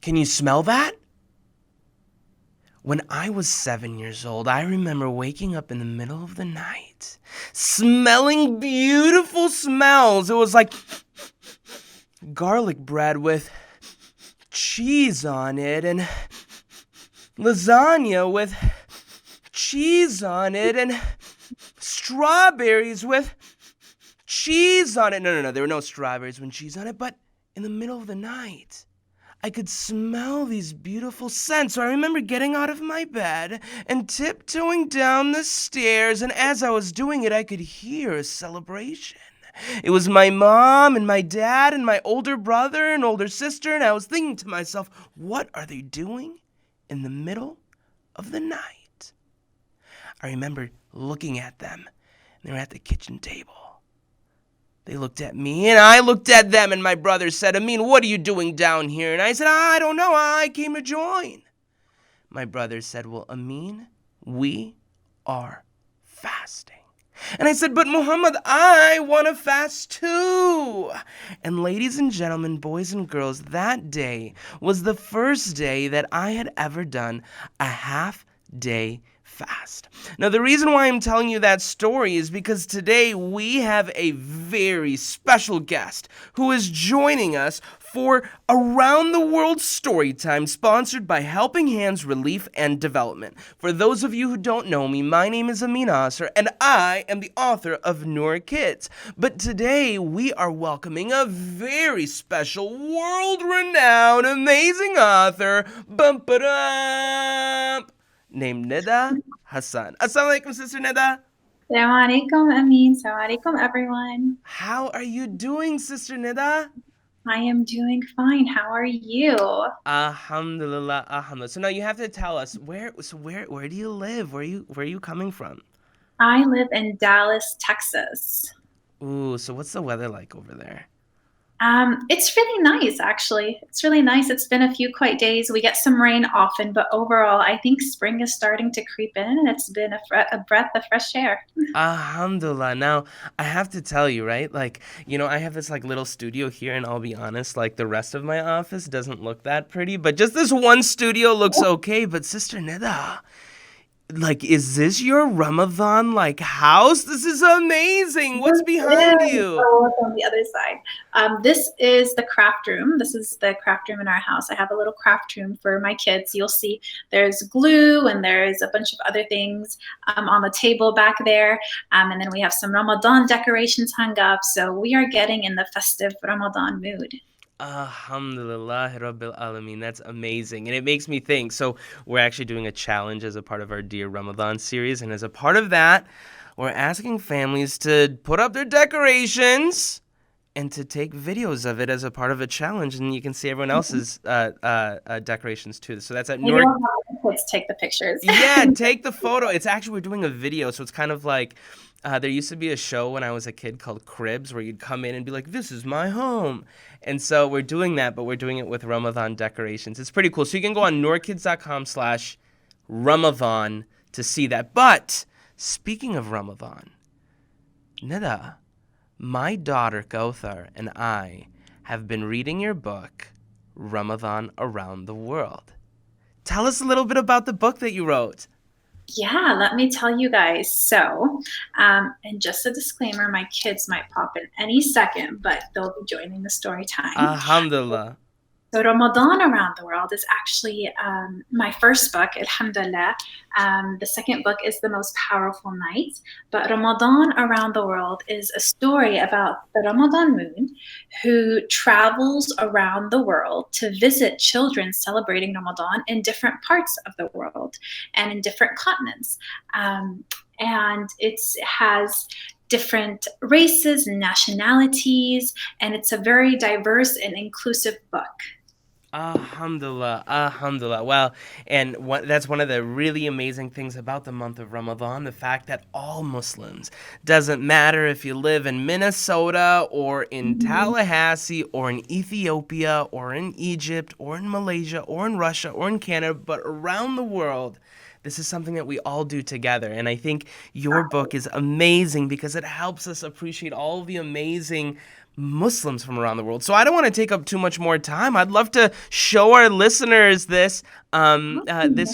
Can you smell that? When I was 7 years old, I remember waking up in the middle of the night, smelling beautiful smells. It was like garlic bread with cheese on it, and lasagna with cheese on it, and strawberries with cheese on it. No, there were no strawberries with cheese on it, but in the middle of the night, I could smell these beautiful scents. So I remember getting out of my bed and tiptoeing down the stairs, and as I was doing it, I could hear a celebration. It was my mom and my dad and my older brother and older sister, and I was thinking to myself, what are they doing in the middle of the night? I remember looking at them. They were at the kitchen table. They looked at me, and I looked at them, and my brother said, Amin, what are you doing down here? And I said, I don't know, I came to join. My brother said, well, Amin, we are fasting. And I said, but Muhammad, I want to fast too. And ladies and gentlemen, boys and girls, that day was the first day that I had ever done a half-day fast. Now, the reason why I'm telling you that story is because today we have a very special guest who is joining us for Around the World Storytime, sponsored by Helping Hands Relief and Development. For those of you who don't know me, my name is Amin Asr, and I am the author of Noor Kids. But today we are welcoming a very special, world-renowned, amazing author, named Ndaa Hassan. Assalamu alaikum, Sister Ndaa. Assalamu alaikum, Amin. Assalamu alaikum, everyone. How are you doing, Sister Ndaa? I am doing fine. How are you? Alhamdulillah, alhamdulillah. So now you have to tell us where do you live? Where are you coming from? I live in Dallas, Texas. Ooh, so what's the weather like over there? It's really nice, actually. It's really nice. It's been a few quiet days. We get some rain often, but overall, I think spring is starting to creep in, and it's been a breath of fresh air. Alhamdulillah. Now, I have to tell you, right? Like, I have this like little studio here, and I'll be honest, like the rest of my office doesn't look that pretty, but just this one studio looks okay. But Sister Ndaa, like, is this your Ramadan like house? This is amazing. What's behind you? Oh, what's on the other side? This is the craft room. This is the craft room in our house. I have a little craft room for my kids. You'll see there's glue and there's a bunch of other things on the table back there. And then we have some Ramadan decorations hung up. So we are getting in the festive Ramadan mood. Alhamdulillah Rabbil Alameen. That's amazing. And it makes me think. So we're actually doing a challenge as a part of our Dear Ramadan series. And as a part of that, we're asking families to put up their decorations and to take videos of it as a part of a challenge. And you can see everyone else's decorations too. So that's at Maybe Noor. I'll have the kids take the pictures. Yeah, take the photo. It's actually, we're doing a video. So it's kind of like, there used to be a show when I was a kid called Cribs where you'd come in and be like, this is my home. And so we're doing that, but we're doing it with Ramadan decorations. It's pretty cool. So you can go on noorkids.com/Ramadan to see that. But speaking of Ramadan, Ndaa, my daughter Kauthar and I have been reading your book, Ramadan Around the World. Tell us a little bit about the book that you wrote. Yeah, let me tell you guys. So, and just a disclaimer, my kids might pop in any second, but they'll be joining the story time. Alhamdulillah. So Ramadan Around the World is actually my first book, Alhamdulillah. The second book is The Most Powerful Night. But Ramadan Around the World is a story about the Ramadan moon who travels around the world to visit children celebrating Ramadan in different parts of the world and in different continents. And it has different races and nationalities, and it's a very diverse and inclusive book. Alhamdulillah, alhamdulillah. Well, and that's one of the really amazing things about the month of Ramadan, the fact that all Muslims, doesn't matter if you live in Minnesota or in Tallahassee or in Ethiopia or in Egypt or in Malaysia or in Russia or in Canada, but around the world, this is something that we all do together. And I think your book is amazing because it helps us appreciate all the amazing Muslims from around the world. So I don't want to take up too much more time. I'd love to show our listeners this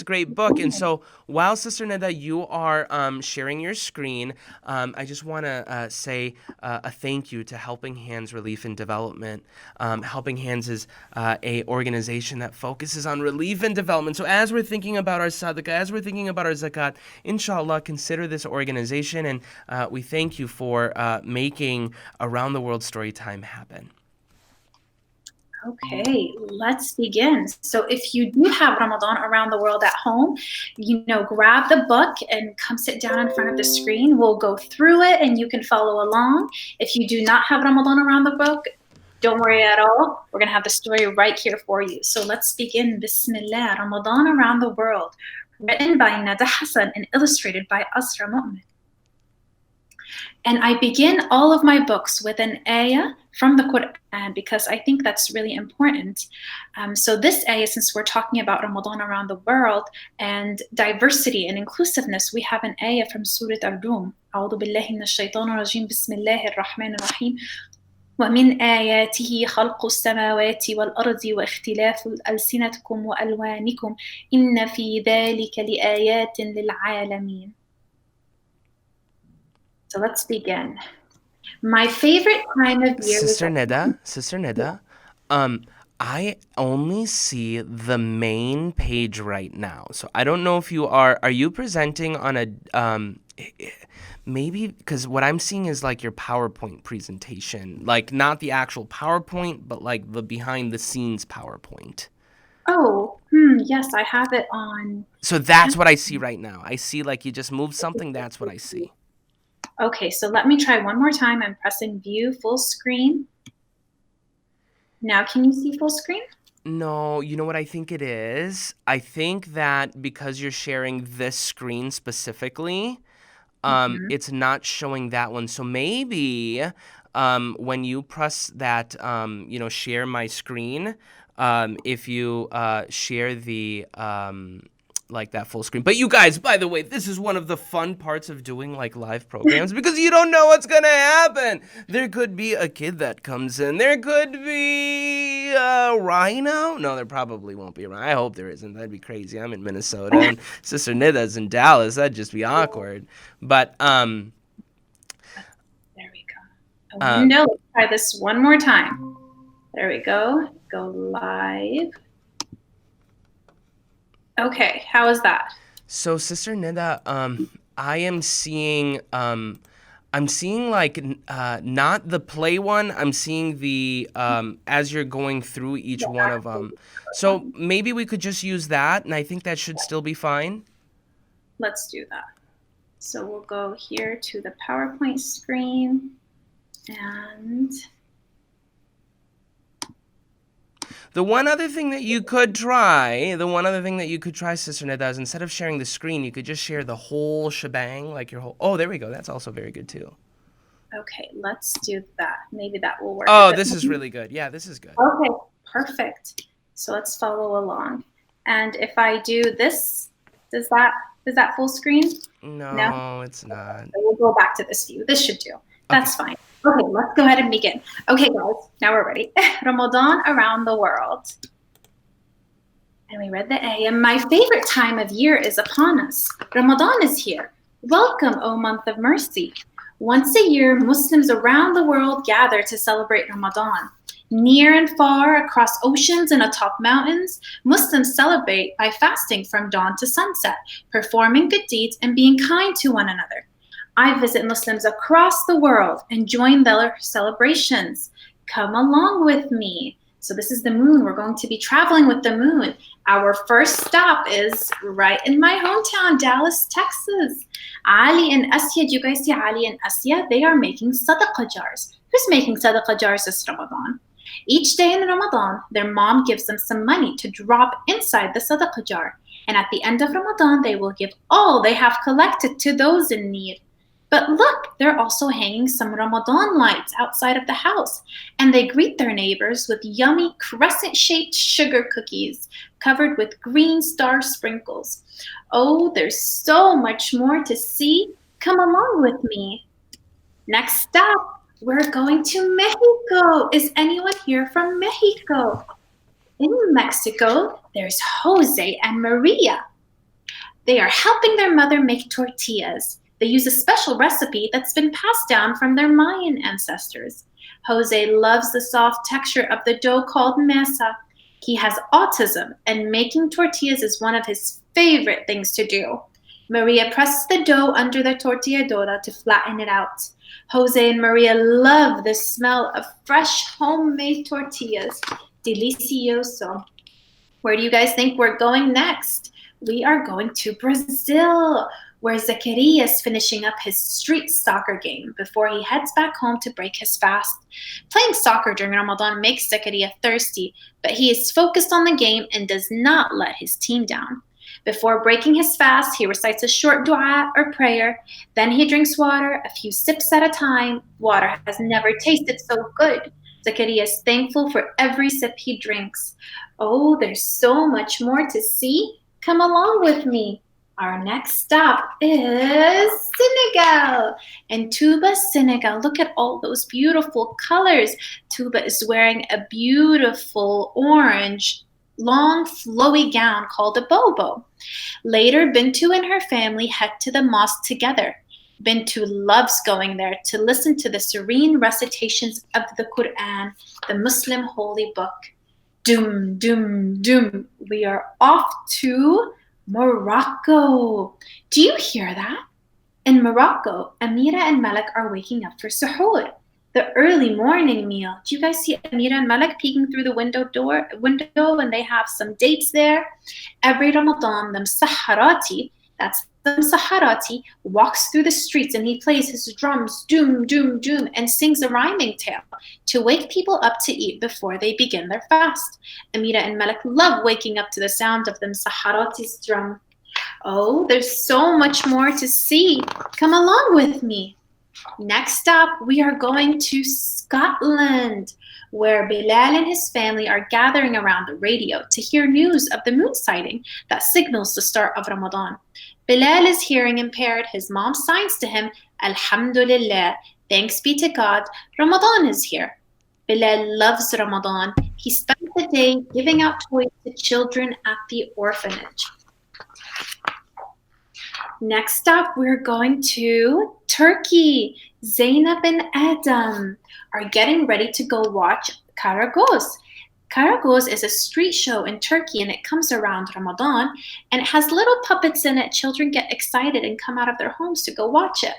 great book. And so while Sister Nida, you are sharing your screen, I just want to say a thank you to Helping Hands Relief and Development. Helping Hands is a organization that focuses on relief and development. So as we're thinking about our sadaqah, as we're thinking about our zakat, inshallah, consider this organization. And we thank you for making Around the World Storytime happen. Okay, let's begin. So if you do have Ramadan Around the World at home, grab the book and come sit down in front of the screen. We'll go through it and you can follow along. If you do not have Ramadan Around the book, don't worry at all. We're going to have the story right here for you. So let's begin. Bismillah, Ramadan Around the World, written by Ndaa Hassan and illustrated by Asra Mu'min. And I begin all of my books with an ayah from the Quran because I think that's really important. So this ayah, since we're talking about Ramadan around the world and diversity and inclusiveness, we have an ayah from Surah Ar-Rum. أعوذ بالله من الشيطان الرجيم بسم الله الرحمن الرحيم ومن آياته خلق السماوات والأرض واختلاف ألسنتكم وألوانكم إن في ذلك لآيات للعالمين. So let's begin. My favorite time of year. Sister Nida, I only see the main page right now. So I don't know if are you presenting on a, maybe, because what I'm seeing is like your PowerPoint presentation, like not the actual PowerPoint, but like the behind the scenes PowerPoint. Oh, yes, I have it on. So that's what I see right now. I see like you just moved something. That's what I see. Okay, so let me try one more time. I'm pressing view full screen. Now, can you see full screen? No, you know what I think it is? I think that because you're sharing this screen specifically, it's not showing that one. So maybe when you press that, share my screen, if you share the like that full screen. But you guys, by the way, this is one of the fun parts of doing like live programs because you don't know what's gonna happen. There could be a kid that comes in. There could be a rhino. No, there probably won't be a rhino. I hope there isn't. That'd be crazy. I'm in Minnesota and Sister Nida's in Dallas. That'd just be awkward. But there we go. No, let's try this one more time. There we go. Go live. Okay, how is that? So, Sister Nida, I am seeing, like not the play one. I'm seeing the as you're going through each one of them. So maybe we could just use that, and I think that should still be fine. Let's do that. So we'll go here to the PowerPoint screen, and the one other thing that you could try, Sister Nida, is instead of sharing the screen, you could just share the whole shebang, like your whole. Oh, there we go. That's also very good too. Okay, let's do that. Maybe that will work. Oh, this is really good. Yeah, this is good. Okay, perfect. So let's follow along. And if I do this, is that full screen? No, it's not. So we'll go back to this view. This should do. That's fine. Okay, let's go ahead and begin. Okay, guys, now we're ready. Ramadan Around the World. And we read the ayah. My favorite time of year is upon us. Ramadan is here. Welcome, O month of mercy. Once a year, Muslims around the world gather to celebrate Ramadan. Near and far, across oceans and atop mountains, Muslims celebrate by fasting from dawn to sunset, performing good deeds and being kind to one another. I visit Muslims across the world and join their celebrations. Come along with me. So this is the moon. We're going to be traveling with the moon. Our first stop is right in my hometown, Dallas, Texas. Ali and Asya, do you guys see Ali and Asya? They are making sadaqah jars. Who's making sadaqah jars this Ramadan? Each day in Ramadan, their mom gives them some money to drop inside the sadaqah jar. And at the end of Ramadan, they will give all they have collected to those in need. But look, they're also hanging some Ramadan lights outside of the house, and they greet their neighbors with yummy crescent-shaped sugar cookies covered with green star sprinkles. Oh, there's so much more to see. Come along with me. Next stop, We're going to Mexico. Is anyone here from Mexico? In Mexico, there's Jose and Maria. They are helping their mother make tortillas. They use a special recipe that's been passed down from their Mayan ancestors. Jose loves the soft texture of the dough called masa. He has autism, and making tortillas is one of his favorite things to do. Maria presses the dough under the tortilladora to flatten it out. Jose and Maria love the smell of fresh homemade tortillas. Delicioso. Where do you guys think we're going next? We are going to Brazil, where Zachariah is finishing up his street soccer game before he heads back home to break his fast. Playing soccer during Ramadan makes Zachariah thirsty, but he is focused on the game and does not let his team down. Before breaking his fast, he recites a short dua or prayer. Then he drinks water, a few sips at a time. Water has never tasted so good. Zachariah is thankful for every sip he drinks. Oh, there's so much more to see. Come along with me. Our next stop is Senegal. In Touba, Senegal, look at all those beautiful colors. Touba is wearing a beautiful orange, long, flowy gown called a bobo. Later, Bintu and her family head to the mosque together. Bintu loves going there to listen to the serene recitations of the Quran, the Muslim holy book. Doom, doom, doom. We are off to Morocco. Do you hear that? In Morocco, Amira and Malik are waking up for suhoor, the early morning meal. Do you guys see Amira and Malik peeking through the window and they have some dates there? Every Ramadan, the Saharati, that's the Saharati, walks through the streets and he plays his drums, doom, doom, doom, and sings a rhyming tale to wake people up to eat before they begin their fast. Amira and Malik love waking up to the sound of the Saharati's drum. Oh, there's so much more to see. Come along with me. Next stop, we are going to Scotland, where Bilal and his family are gathering around the radio to hear news of the moon sighting that signals the start of Ramadan. Bilal is hearing impaired. His mom signs to him, Alhamdulillah, thanks be to God, Ramadan is here. Bilal loves Ramadan. He spent the day giving out toys to children at the orphanage. Next stop, we're going to Turkey. Zainab and Adam are getting ready to go watch Karagöz. Karagöz is a street show in Turkey and it comes around Ramadan and it has little puppets in it. Children get excited and come out of their homes to go watch it.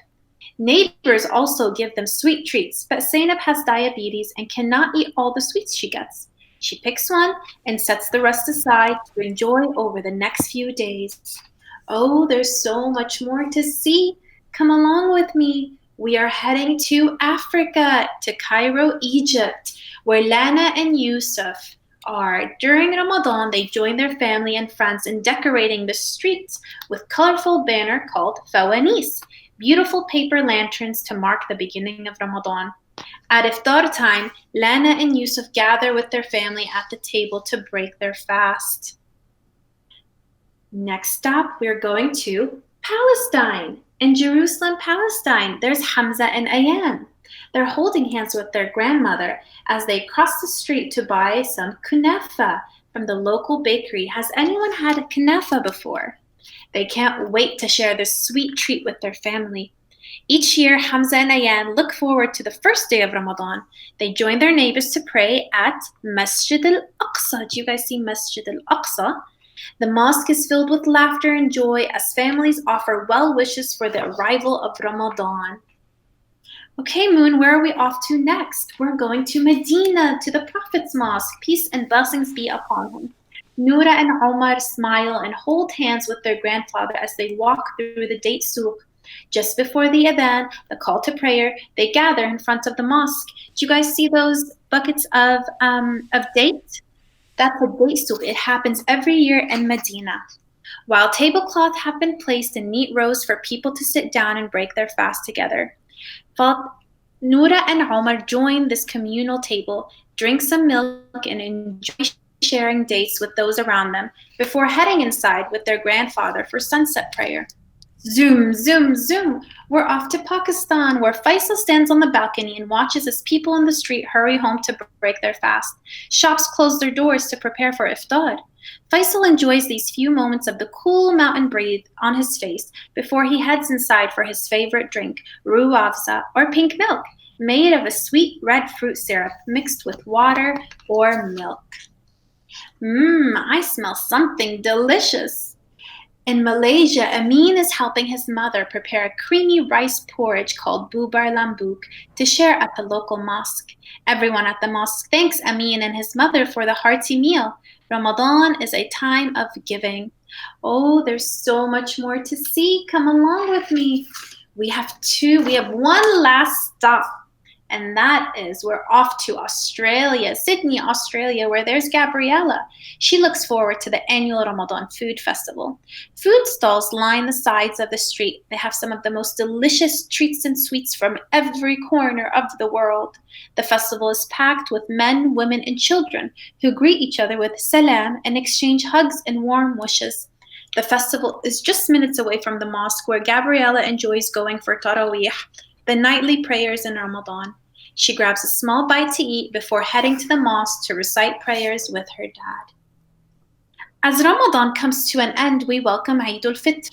Neighbors also give them sweet treats, but Zainab has diabetes and cannot eat all the sweets she gets. She picks one and sets the rest aside to enjoy over the next few days. Oh, there's so much more to see. Come along with me. We are heading to Africa, to Cairo, Egypt, where Lana and Yusuf are. During Ramadan, they join their family and friends in decorating the streets with colorful banner called fawanis, beautiful paper lanterns to mark the beginning of Ramadan. At iftar time, Lana and Yusuf gather with their family at the table to break their fast. Next stop, we're going to Palestine. In Jerusalem, Palestine, there's Hamza and Ayan. They're holding hands with their grandmother as they cross the street to buy some kunafa from the local bakery. Has anyone had a kunafa before? They can't wait to share this sweet treat with their family. Each year, Hamza and Ayan look forward to the first day of Ramadan. They join their neighbors to pray at Masjid al-Aqsa. Do you guys see Masjid al-Aqsa? The mosque is filled with laughter and joy as families offer well wishes for the arrival of Ramadan. Okay, Moon, where are we off to next? We're going to Medina, to the Prophet's mosque. Peace and blessings be upon him. Noora and Omar smile and hold hands with their grandfather as they walk through the date souk. Just before the adhan, the call to prayer, they gather in front of the mosque. Do you guys see those buckets of dates? That's a date souk. It happens every year in Medina. While tablecloths have been placed in neat rows for people to sit down and break their fast together. Noora and Omar join this communal table, drink some milk, and enjoy sharing dates with those around them before heading inside with their grandfather for sunset prayer. Zoom, zoom, zoom. We're off to Pakistan, where Faisal stands on the balcony and watches as people in the street hurry home to break their fast. Shops close their doors to prepare for iftar. Faisal enjoys these few moments of the cool mountain breeze on his face before he heads inside for his favorite drink, ruafza, or pink milk, made of a sweet red fruit syrup mixed with water or milk. I smell something delicious. In Malaysia, Amin is helping his mother prepare a creamy rice porridge called bubar lambuk to share at the local mosque. Everyone at the mosque thanks Amin and his mother for the hearty meal. Ramadan is a time of giving. Oh, there's so much more to see. Come along with me. We have one last stop. And that is, we're off to Australia, Sydney, Australia, where there's Gabriella. She looks forward to the annual Ramadan Food Festival. Food stalls line the sides of the street. They have some of the most delicious treats and sweets from every corner of the world. The festival is packed with men, women, and children who greet each other with salam and exchange hugs and warm wishes. The festival is just minutes away from the mosque where Gabriella enjoys going for Taraweeh, the nightly prayers in Ramadan. She grabs a small bite to eat before heading to the mosque to recite prayers with her dad. As Ramadan comes to an end, we welcome Eid al-Fitr,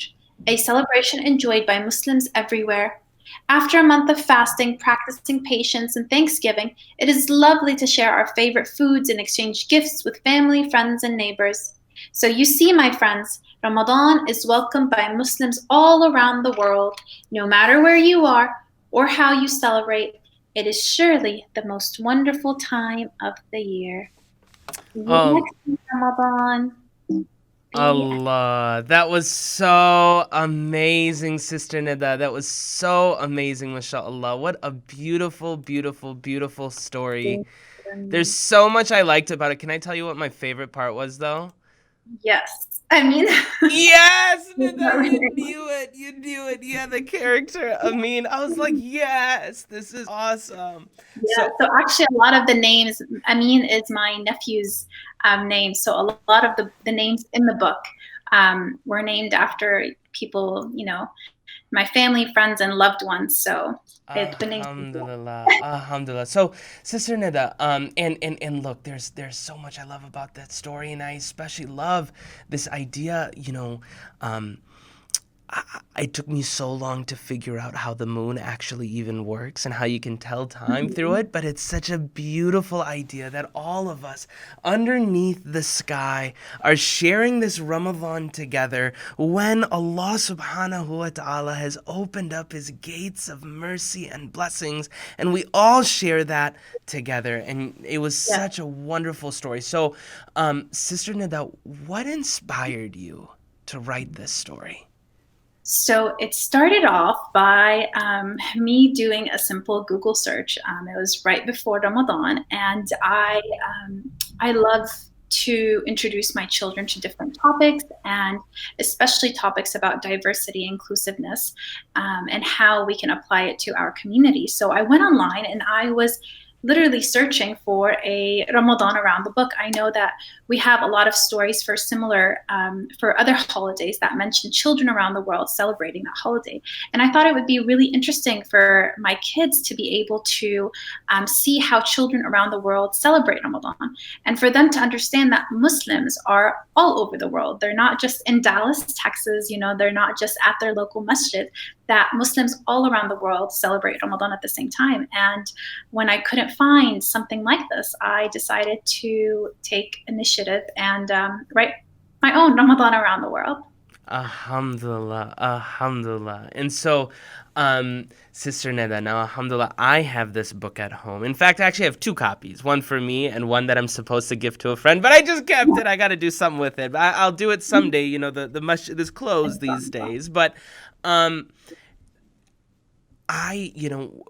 a celebration enjoyed by Muslims everywhere. After a month of fasting, practicing patience and thanksgiving, it is lovely to share our favorite foods and exchange gifts with family, friends, and neighbors. So you see, my friends, Ramadan is welcomed by Muslims all around the world. No matter where you are or how you celebrate, it is surely the most wonderful time of the year. See you Oh, next Ramadan. Allah, that was so amazing, Sister Nida. That was so amazing, mashallah. What a beautiful, beautiful, beautiful story. There's so much I liked about it. Can I tell you what my favorite part was, though? Yes. I mean, Yes, Nida, you knew it. You knew it. Yeah, the character. I was like, yes, this is awesome. yeah. So, So actually, a lot of the names, Amin is my nephew's name. So a lot of the names in the book were named after people, my family, friends, and loved ones. So it's been named. Alhamdulillah, Alhamdulillah. So, Sister Nida, and look, there's so much I love about that story, and I especially love this idea. It took me so long to figure out how the moon actually even works and how you can tell time through it, but it's such a beautiful idea that all of us underneath the sky are sharing this Ramadan together when Allah subhanahu wa ta'ala has opened up his gates of mercy and blessings, and we all share that together. And it was Yeah. such a wonderful story. So, Sister Nida, what inspired you to write this story? So it started off by me doing a simple Google search. It was right before Ramadan, and I love to introduce my children to different topics, and especially topics about diversity, inclusiveness, and how we can apply it to our community. So I went online and I was literally searching for a Ramadan around the book. I know that we have a lot of stories for for other holidays that mention children around the world celebrating that holiday. And I thought it would be really interesting for my kids to be able to see how children around the world celebrate Ramadan, and for them to understand that Muslims are all over the world. They're not just in Dallas, Texas, they're not just at their local masjid, that Muslims all around the world celebrate Ramadan at the same time. And when I couldn't find something like this, I decided to take initiative and write my own Ramadan around the world. Alhamdulillah, Alhamdulillah. And so, Sister Neda, now Alhamdulillah, I have this book at home. In fact, I actually have two copies, one for me and one that I'm supposed to give to a friend, but I just kept it. I got to do something with it. I'll do it someday. The masjid is closed these days, but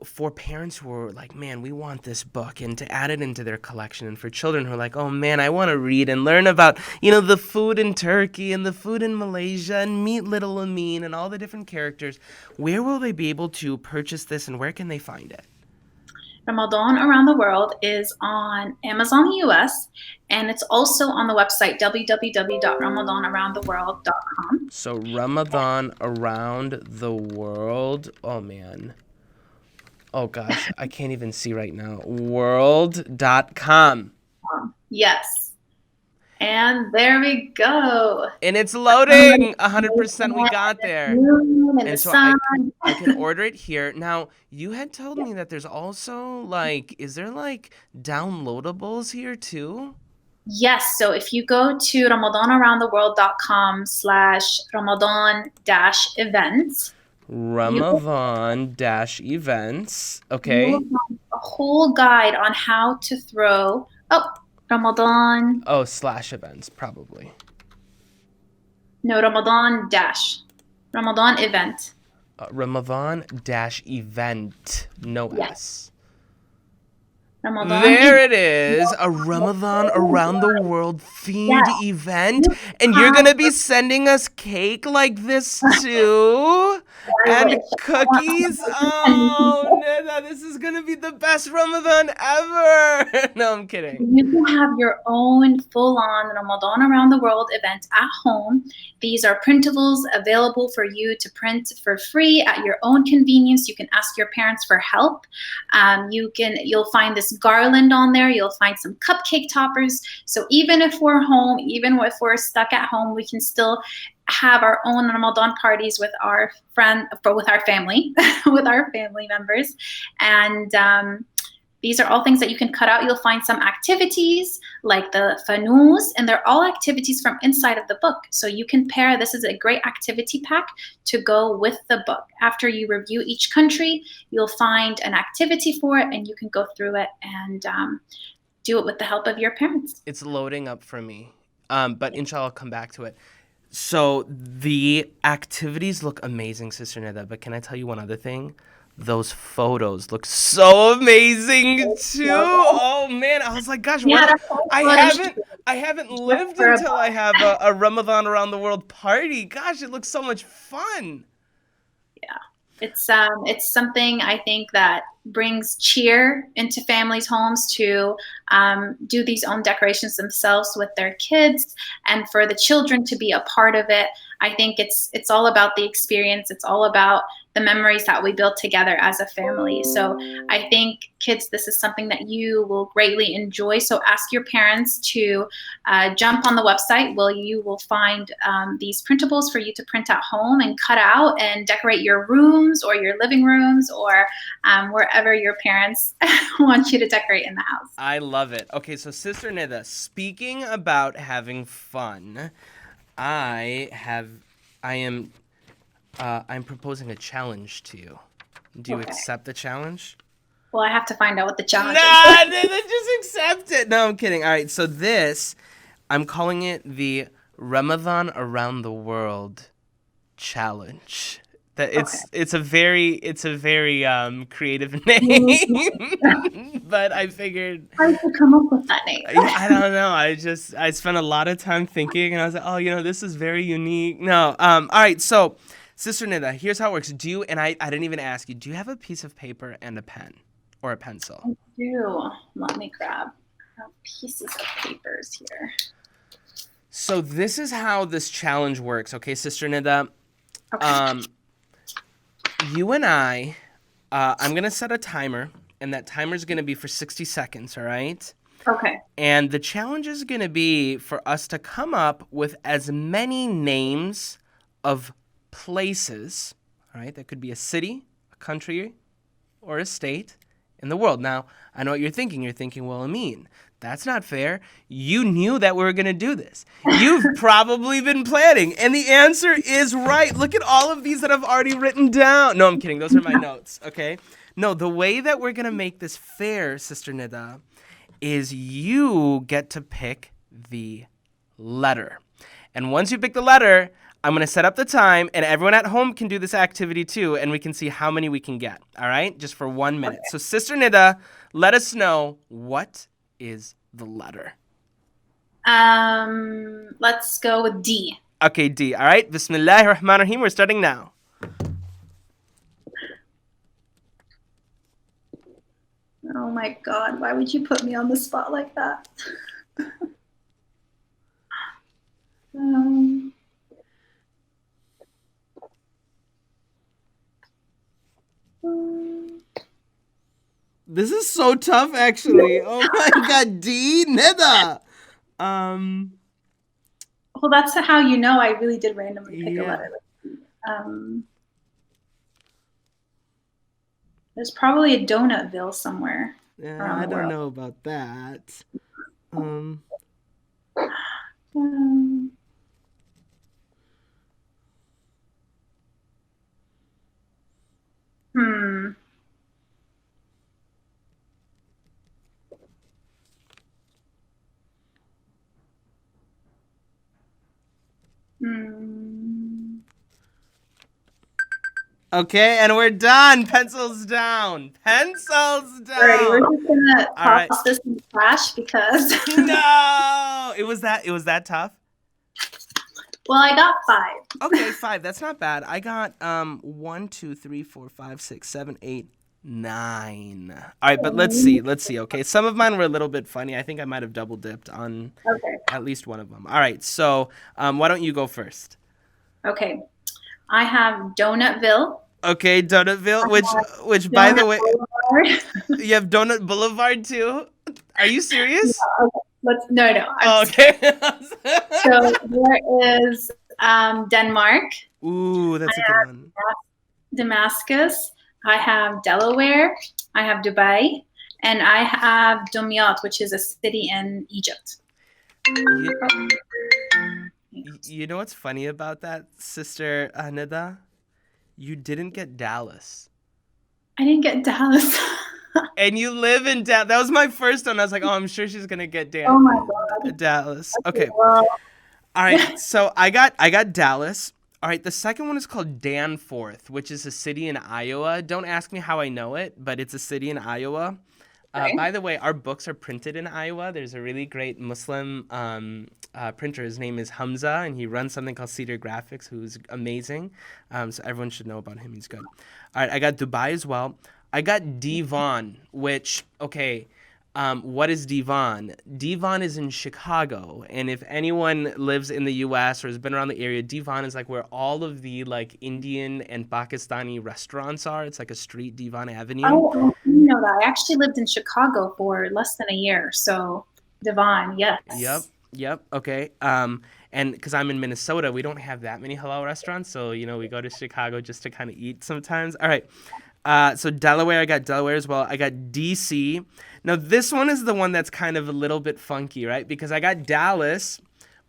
for parents who are like, man, we want this book, and to add it into their collection, and for children who are like, oh man, I want to read and learn about, the food in Turkey and the food in Malaysia and meet little Amin and all the different characters, where will they be able to purchase this and where can they find it? Ramadan Around the World is on Amazon US, and it's also on the website www.ramadanaroundtheworld.com. So Ramadan Around the World. Oh, man. Oh, gosh. I can't even see right now. World.com. Yes. And there we go. And it's loading. 100% we got there. Moon and the And so sun. I can order it here. Now, you had told me that there's also, like, is there, like, downloadables here, too? Yes. So if you go to RamadanAroundTheWorld.com/Ramadan-events, you Ramadan-events. you will Okay. find a whole guide on how to throw. Oh, Ramadan. Oh, /events, probably. No, Ramadan event. Ramadan-event. No Yes. S. Ramadan There event. it is, a Ramadan Around the World themed Yes. event. You And you're have going to be sending us cake like this too? I And wish. cookies? Oh, Neda, this is going to be the best Ramadan ever. No, I'm kidding. You can have your own full-on Ramadan Around the World event at home. These are printables available for you to print for free at your own convenience. You can ask your parents for help. You'll find this garland on there. You'll find some cupcake toppers. So even if we're home, even if we're stuck at home, we can still have our own Ramadan parties with our family, with our family members. And these are all things that you can cut out. You'll find some activities like the fanous, and they're all activities from inside of the book. So you can pair, this is a great activity pack to go with the book. After you review each country, you'll find an activity for it, and you can go through it and do it with the help of your parents. It's loading up for me, but inshallah, I'll come back to it. So the activities look amazing, Sister Neda, but can I tell you one other thing? Those photos look so amazing too. Oh man, I was like, gosh, I haven't lived until I have a Ramadan Around the World party. Gosh, it looks so much fun. Yeah, it's something I think that brings cheer into families' homes to do these own decorations themselves with their kids, and for the children to be a part of it. I think it's all about the experience. It's all about the memories that we build together as a family. So I think, kids, this is something that you will greatly enjoy. So ask your parents to jump on the website where you will find these printables for you to print at home and cut out and decorate your rooms or your living rooms or wherever your parents want you to decorate in the house. I love it. Okay, so Sister Nida, speaking about having fun, I'm proposing a challenge to you. Do you accept the challenge? Well, I have to find out what the challenge is. Nah, just accept it. No, I'm kidding. All right, so I'm calling it the Ramadan Around the World challenge. It's a very creative name, but I figured. How did you come up with that name? I don't know. I spent a lot of time thinking, and I was like, oh, this is very unique. No, all right. So, Sister Nida, here's how it works. I didn't even ask you. Do you have a piece of paper and a pen or a pencil? I do. Let me grab pieces of papers here. So this is how this challenge works, okay, Sister Nida? Okay. You and I'm going to set a timer, and that timer is going to be for 60 seconds, all right? Okay. And the challenge is going to be for us to come up with as many names of places, all right? That could be a city, a country, or a state in the world. Now, I know what you're thinking. You're thinking, well, Amin, that's not fair. You knew that we were going to do this. You've probably been planning. And the answer is right. Look at all of these that I've already written down. No, I'm kidding. Those are my notes, okay? No, the way that we're going to make this fair, Sister Nida, is you get to pick the letter. And once you pick the letter, I'm going to set up the time, and everyone at home can do this activity too, and we can see how many we can get, all right? Just for 1 minute. Okay. So, Sister Nida, let us know, what is the letter? Let's go with D. Okay, D. All right. Bismillahir Rahmanir Rahim. We're starting now. Oh my God, why would you put me on the spot like that? This is so tough, actually. Oh my God, D, Nida. Well, that's how you know I really did randomly pick a Yeah. letter. There's probably a Donutville somewhere. Yeah, I don't know about that. Um, hmm. Okay, and we're done. Pencils down. Pencils down. Alrighty, we're just gonna toss this in the trash because no, it was that tough. Well, I got 5. Okay, 5. That's not bad. I got 1, 2, 3, 4, 5, 6, 7, 8, 9. All right, but let's see. Okay, some of mine were a little bit funny. I think I might have double dipped on at least one of them. All right, so why don't you go first? Okay, I have Donutville. Okay, Donutville, which by the way, you have Donut Boulevard too. Are you serious? Yeah, okay. No. Okay. So there is Denmark. Ooh, that's a good one. Damascus. I have Delaware. I have Dubai, and I have Dumyat, which is a city in Egypt. You know what's funny about that, Sister Nida? You didn't get Dallas. I didn't get Dallas. And you live in Dallas. That was my first one. I was like, oh, I'm sure she's gonna get Oh my God. Dallas. Okay. Well. All right. So I got Dallas. All right. The second one is called Danforth, which is a city in Iowa. Don't ask me how I know it, but it's a city in Iowa. Okay. By the way, our books are printed in Iowa. There's a really great Muslim printer. His name is Hamza, and he runs something called Cedar Graphics, who's amazing. So everyone should know about him. He's good. All right, I got Dubai as well. I got Devon, which, okay, what is Devon? Devon is in Chicago, and if anyone lives in the U.S. or has been around the area, Devon is like where all of the like Indian and Pakistani restaurants are. It's like a street, Devon Avenue. Oh, you know that. I actually lived in Chicago for less than a year, so Devon, yes. Yep. Okay. And because I'm in Minnesota, we don't have that many halal restaurants, so we go to Chicago just to kind of eat sometimes. All right. So Delaware, I got Delaware as well. I got D.C. Now, this one is the one that's kind of a little bit funky, right? Because I got Dallas,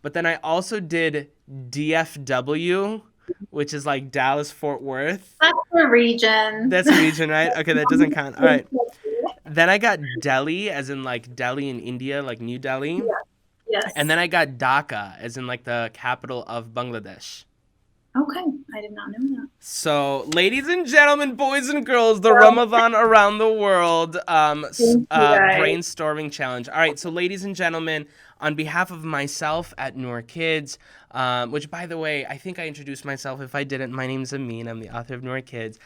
but then I also did DFW, which is like Dallas-Fort Worth. That's a region. That's a region, right? Okay, that doesn't count. All right. Then I got Delhi, as in like Delhi in India, like New Delhi. Yeah. Yes. And then I got Dhaka, as in like the capital of Bangladesh. Okay, I did not know that. So, ladies and gentlemen, boys and girls, the Ramadan Around the World brainstorming challenge. All right, so ladies and gentlemen, on behalf of myself at Noor Kids, which, by the way, I think I introduced myself. If I didn't, my name's Amin. I'm the author of Noor Kids.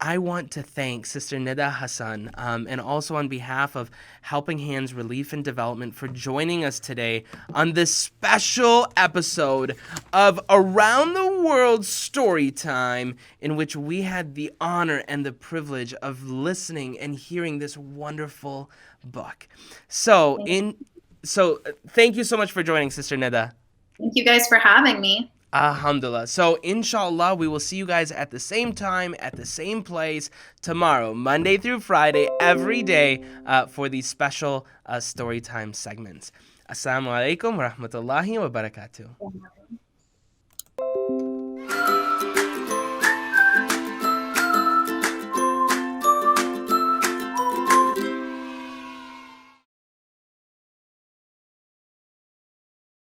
I want to thank Sister Ndaa Hassan and also on behalf of Helping Hands Relief and Development for joining us today on this special episode of Around the World Story Time, in which we had the honor and the privilege of listening and hearing this wonderful book. So thank you so much for joining, Sister Ndaa. Thank you guys for having me. Alhamdulillah. So, inshallah, we will see you guys at the same time, at the same place tomorrow, Monday through Friday, every day for these special story time segments. Assalamu alaikum wa rahmatullahi wa barakatuh.